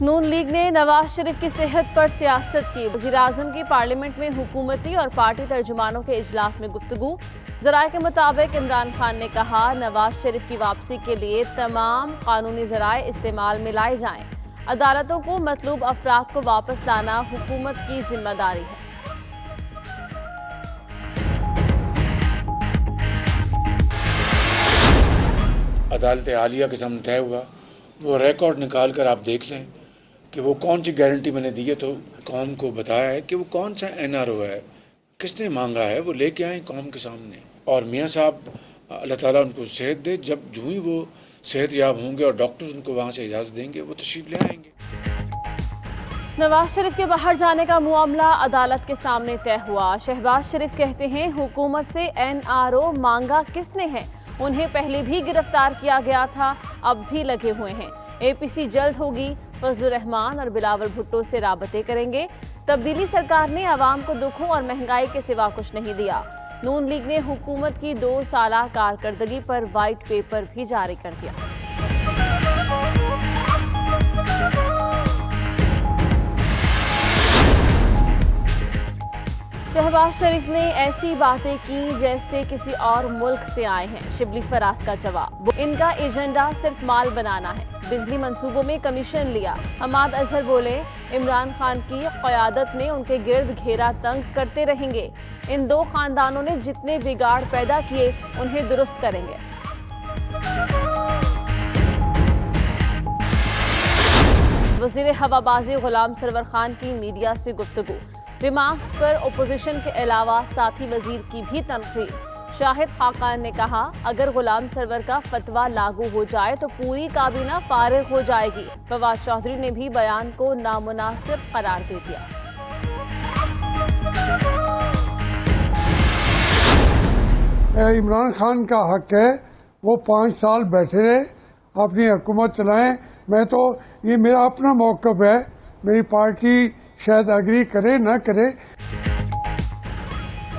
نون league نے نواز شریف کی صحت پر سیاست کی۔ وزیر اعظم کی پارلیمنٹ میں حکومتی اور پارٹی ترجمانوں کے اجلاس میں گفتگو۔ ذرائع کے مطابق عمران خان نے کہا نواز شریف کی واپسی کے لیے تمام قانونی ذرائع استعمال میں لائے جائیں۔ عدالتوں کو مطلوب افراد کو واپس لانا حکومت کی ذمہ داری ہے۔ عدالت عالیہ کے سامنے طے ہوا، وہ ریکارڈ نکال کر آپ دیکھ لیں کہ وہ کون سی گارنٹی میں نے دی ہے، تو قوم کو بتایا ہے کہ وہ کون سا NRO ہے، کس نے مانگا ہے، وہ لے کے آئیں قوم کے سامنے۔ اور میاں صاحب اللہ تعالیٰ ان کو صحت دے، جو ہی وہ صحت یاب ہوں گے اور ڈاکٹر ان کو وہاں سے اجازت دیں گے وہ تشریف لے آئیں گے۔ نواز شریف کے باہر جانے کا معاملہ عدالت کے سامنے طے ہوا۔ شہباز شریف کہتے ہیں حکومت سے NRO مانگا کس نے ہے، انہیں پہلے بھی گرفتار کیا گیا تھا، اب بھی لگے ہوئے ہیں۔ APC جلد ہوگی، فضل الرحمان اور بلاول بھٹو سے رابطے کریں گے۔ تبدیلی سرکار نے عوام کو دکھوں اور مہنگائی کے سوا کچھ نہیں دیا۔ نون لیگ نے حکومت کی 2 سالہ کارکردگی پر وائٹ پیپر بھی جاری کر دیا۔ شہباز شریف نے ایسی باتیں کی جیسے کسی اور ملک سے آئے ہیں۔ شبلی فراز کا جواب، ان کا ایجنڈا صرف مال بنانا ہے، بجلی منصوبوں میں کمیشن لیا۔ حماد اظہر بولے عمران خان کی قیادت میں ان کے گرد گھیرا تنگ کرتے رہیں گے، ان 2 خاندانوں نے جتنے بگاڑ پیدا کیے انہیں درست کریں گے۔ وزیر ہوابازی غلام سرور خان کی میڈیا سے گفتگو۔ ریمارکس پر اپوزیشن کے علاوہ ساتھی وزیر کی بھی تنقید۔ شاہد خاقان نے کہا اگر غلام سرور کا فتویٰ لاگو ہو جائے تو پوری کابینہ فارغ ہو جائے گی۔ فواد چودھری نے بھی بیان کو نامناسب قرار دے دیا۔ عمران خان کا حق ہے وہ 5 سال بیٹھے رہے، اپنی حکومت چلائیں۔ میں تو یہ میرا اپنا موقف ہے، میری پارٹی شاید اگری کرے نہ کرے۔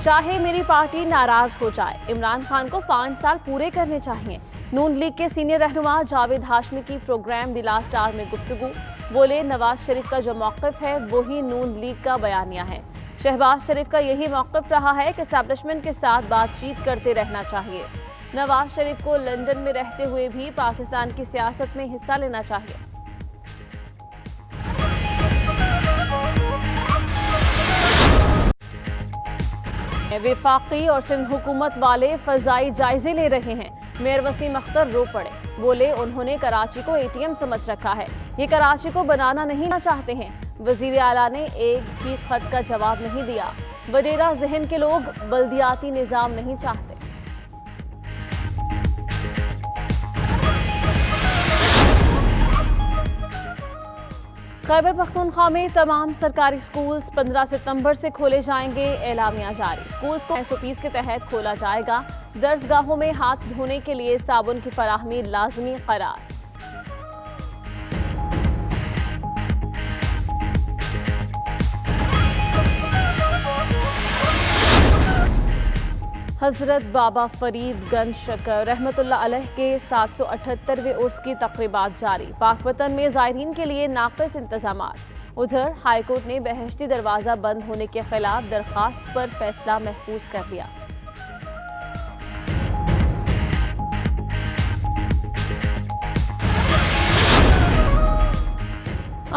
چاہے میری پارٹی ناراض ہو جائے، عمران خان کو 5 سال پورے کرنے چاہیے۔ نون لیگ کے سینئر رہنما جاوید ہاشمی کی پروگرام دی لاسٹ آور میں گفتگو۔ بولے نواز شریف کا جو موقف ہے وہی نون لیگ کا بیانیہ ہے۔ شہباز شریف کا یہی موقف رہا ہے کہ اسٹیبلشمنٹ کے ساتھ بات چیت کرتے رہنا چاہیے۔ نواز شریف کو لندن میں رہتے ہوئے بھی پاکستان کی سیاست میں حصہ لینا چاہیے۔ وفاقی اور سندھ حکومت والے فضائی جائزے لے رہے ہیں۔ میئر وسیم اختر رو پڑے، بولے انہوں نے کراچی کو ATM سمجھ رکھا ہے، یہ کراچی کو بنانا نہیں چاہتے ہیں۔ وزیر اعلیٰ نے ایک بھی خط کا جواب نہیں دیا۔ وڈیرا ذہن کے لوگ بلدیاتی نظام نہیں چاہتے۔ خیبر پختونخوا میں تمام سرکاری سکولز 15 ستمبر سے کھولے جائیں گے، اعلامیہ جاری۔ سکولز کو SOPs کے تحت کھولا جائے گا۔ درسگاہوں میں ہاتھ دھونے کے لیے صابن کی فراہمی لازمی قرار۔ حضرت بابا فرید گنج شکر رحمۃ اللہ علیہ کے 778ویں عرس کی تقریبات جاری۔ پاک وطن میں زائرین کے لیے ناقص انتظامات۔ ادھر ہائی کورٹ نے بہشتی دروازہ بند ہونے کے خلاف درخواست پر فیصلہ محفوظ کر لیا۔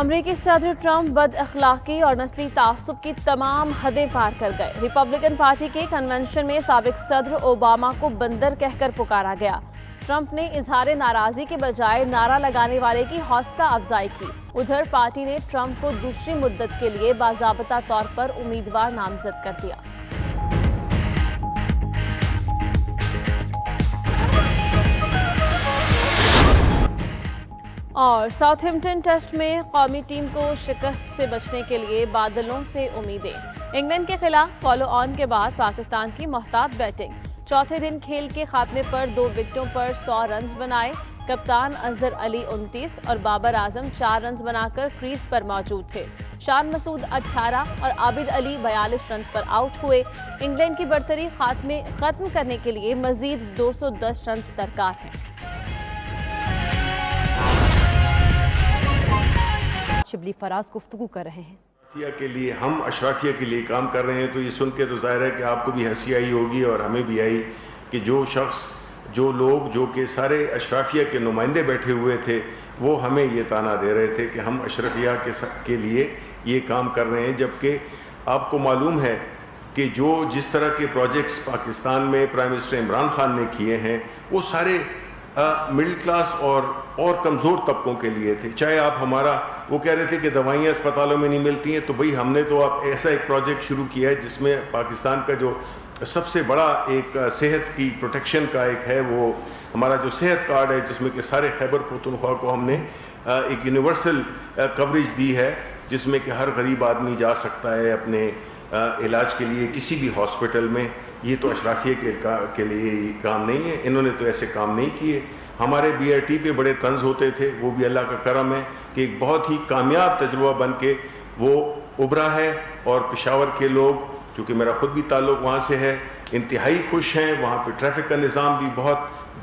امریکی صدر ٹرمپ بد اخلاقی اور نسلی تعصب کی تمام حدیں پار کر گئے۔ ریپبلکن پارٹی کے کنونشن میں سابق صدر اوباما کو بندر کہہ کر پکارا گیا۔ ٹرمپ نے اظہار ناراضی کے بجائے نعرہ لگانے والے کی حوصلہ افزائی کی۔ ادھر پارٹی نے ٹرمپ کو دوسری مدت کے لیے باضابطہ طور پر امیدوار نامزد کر دیا۔ اور ساؤتھ ہمپٹن ٹیسٹ میں قومی ٹیم کو شکست سے بچنے کے لیے بادلوں سے امیدیں۔ انگلینڈ کے خلاف فالو آن کے بعد پاکستان کی محتاط بیٹنگ۔ چوتھے دن کھیل کے خاتمے پر 2 وکٹوں پر 100 رنز بنائے۔ کپتان اظہر علی 29 اور بابر اعظم 4 رنز بنا کر کریز پر موجود تھے۔ شان مسعود 18 اور عابد علی 42 رنز پر آؤٹ ہوئے۔ انگلینڈ کی برتری ختم کرنے کے لیے مزید 210 رنز درکار ہیں۔ شبلی فراز گفتگو کر رہے ہیں۔ اشرافیہ کے لیے، ہم اشرافیہ کے لیے کام کر رہے ہیں، تو یہ سن کے تو ظاہر ہے کہ آپ کو بھی ہنسی آئی ہوگی اور ہمیں بھی آئی کہ جو لوگ جو کہ سارے اشرافیہ کے نمائندے بیٹھے ہوئے تھے وہ ہمیں یہ طعنہ دے رہے تھے کہ ہم اشرافیہ کے لیے یہ کام کر رہے ہیں، جبکہ آپ کو معلوم ہے کہ جس طرح کے پروجیکٹس پاکستان میں پرائم منسٹر عمران خان نے کیے ہیں وہ سارے مڈل کلاس اور کمزور طبقوں کے لیے تھے۔ چاہے آپ وہ کہہ رہے تھے کہ دوائیاں اسپتالوں میں نہیں ملتی ہیں، تو بھئی ہم نے تو آپ ایسا ایک پروجیکٹ شروع کیا ہے جس میں پاکستان کا جو سب سے بڑا ایک صحت کی پروٹیکشن کا ایک ہے، وہ ہمارا جو صحت کارڈ ہے، جس میں کہ سارے خیبر پختونخوا کو ہم نے ایک یونیورسل کوریج دی ہے، جس میں کہ ہر غریب آدمی جا سکتا ہے اپنے علاج کے لیے کسی بھی ہاسپٹل میں۔ یہ تو اشرافیہ کے لیے یہ کام نہیں ہے، انہوں نے تو ایسے کام نہیں کیے۔ ہمارے بی آئی ٹی پہ بڑے طنز ہوتے تھے، وہ بھی اللہ کا کرم ہے کہ ایک بہت ہی کامیاب تجربہ بن کے وہ ابھرا ہے، اور پشاور کے لوگ، چونکہ میرا خود بھی تعلق وہاں سے ہے، انتہائی خوش ہیں۔ وہاں پہ ٹریفک کا نظام بھی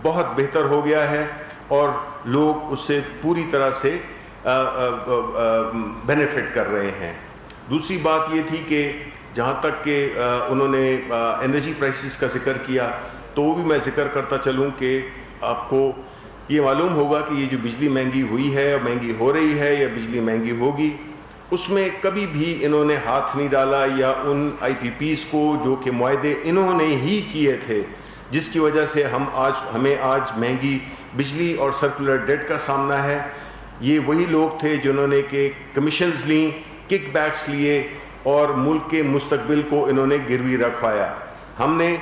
بہت بہتر ہو گیا ہے، اور لوگ اس سے پوری طرح سے بینیفٹ کر رہے ہیں۔ دوسری بات یہ تھی کہ جہاں تک کہ انہوں نے انرجی پرائسز کا ذکر کیا، تو وہ بھی میں ذکر کرتا چلوں کہ آپ کو یہ معلوم ہوگا کہ یہ جو بجلی مہنگی ہوئی ہے، مہنگی ہو رہی ہے یا بجلی مہنگی ہوگی، اس میں کبھی بھی انہوں نے ہاتھ نہیں ڈالا، یا ان آئی پی پیز کو جو کہ معاہدے انہوں نے ہی کیے تھے، جس کی وجہ سے ہمیں آج مہنگی بجلی اور سرکولر ڈیٹ کا سامنا ہے۔ یہ وہی لوگ تھے جنہوں نے کہ کمیشنز لیں، کک بیکس لیے، اور ملک کے مستقبل کو انہوں نے گروی رکھوایا۔ ہم نے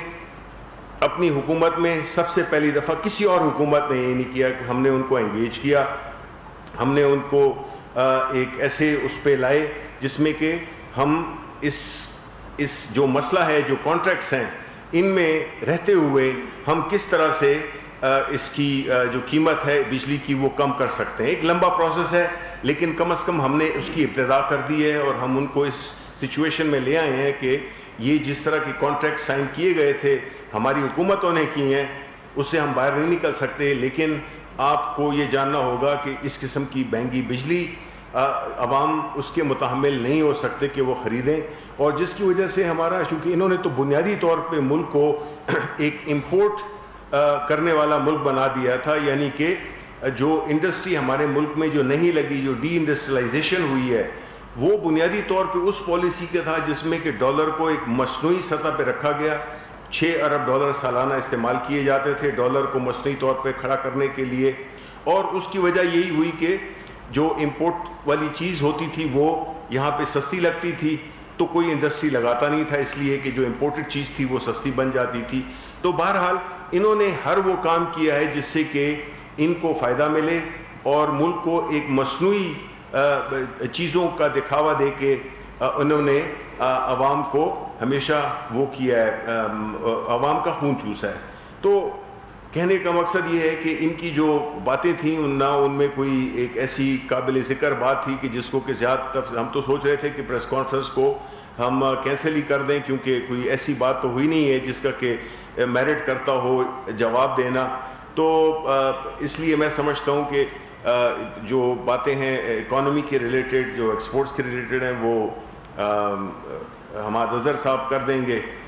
اپنی حکومت میں سب سے پہلی دفعہ، کسی اور حکومت نے یہ نہیں کیا کہ ہم نے ان کو انگیج کیا، ہم نے ان کو ایک ایسے اس پہ لائے جس میں کہ ہم اس جو مسئلہ ہے، جو کانٹریکٹس ہیں، ان میں رہتے ہوئے ہم کس طرح سے اس کی جو قیمت ہے بجلی کی وہ کم کر سکتے ہیں۔ ایک لمبا پروسیس ہے، لیکن کم از کم ہم نے اس کی ابتدا کر دی ہے، اور ہم ان کو اس سچویشن میں لے آئے ہیں کہ یہ جس طرح کے کانٹریکٹ سائن کیے گئے تھے، ہماری حکومتوں نے کی ہیں، اس سے ہم باہر نہیں نکل سکتے، لیکن آپ کو یہ جاننا ہوگا کہ اس قسم کی مہنگی بجلی عوام اس کے متحمل نہیں ہو سکتے کہ وہ خریدیں، اور جس کی وجہ سے ہمارا، چونکہ انہوں نے تو بنیادی طور پہ ملک کو ایک امپورٹ کرنے والا ملک بنا دیا تھا، یعنی کہ جو انڈسٹری ہمارے ملک میں جو نہیں لگی، جو ڈی انڈسٹریلائزیشن ہوئی ہے، وہ بنیادی طور پہ اس پالیسی کا تھا جس میں کہ ڈالر کو ایک مصنوعی سطح پہ رکھا گیا۔ 6 ارب ڈالر سالانہ استعمال کیے جاتے تھے ڈالر کو مصنوعی طور پہ کھڑا کرنے کے لیے، اور اس کی وجہ یہی ہوئی کہ جو امپورٹ والی چیز ہوتی تھی وہ یہاں پہ سستی لگتی تھی، تو کوئی انڈسٹری لگاتا نہیں تھا، اس لیے کہ جو امپورٹڈ چیز تھی وہ سستی بن جاتی تھی۔ تو بہرحال انہوں نے ہر وہ کام کیا ہے جس سے کہ ان کو فائدہ ملے، اور ملک کو ایک مصنوعی چیزوں کا دکھاوا دے کے انہوں نے عوام کو ہمیشہ وہ کیا ہے، عوام کا خون چوسا ہے۔ تو کہنے کا مقصد یہ ہے کہ ان کی جو باتیں تھیں نہ ان میں کوئی ایک ایسی قابل ذکر بات تھی کہ جس کو کہ زیادہ، ہم تو سوچ رہے تھے کہ پریس کانفرنس کو ہم کینسل ہی کر دیں، کیونکہ کوئی ایسی بات تو ہوئی نہیں ہے جس کا کہ میرٹ کرتا ہو جواب دینا۔ تو اس لیے میں سمجھتا ہوں کہ جو باتیں ہیں اکانومی کے ریلیٹڈ، جو ایکسپورٹس کے ریلیٹڈ ہیں، وہ حماد اظہر صاحب کر دیں گے۔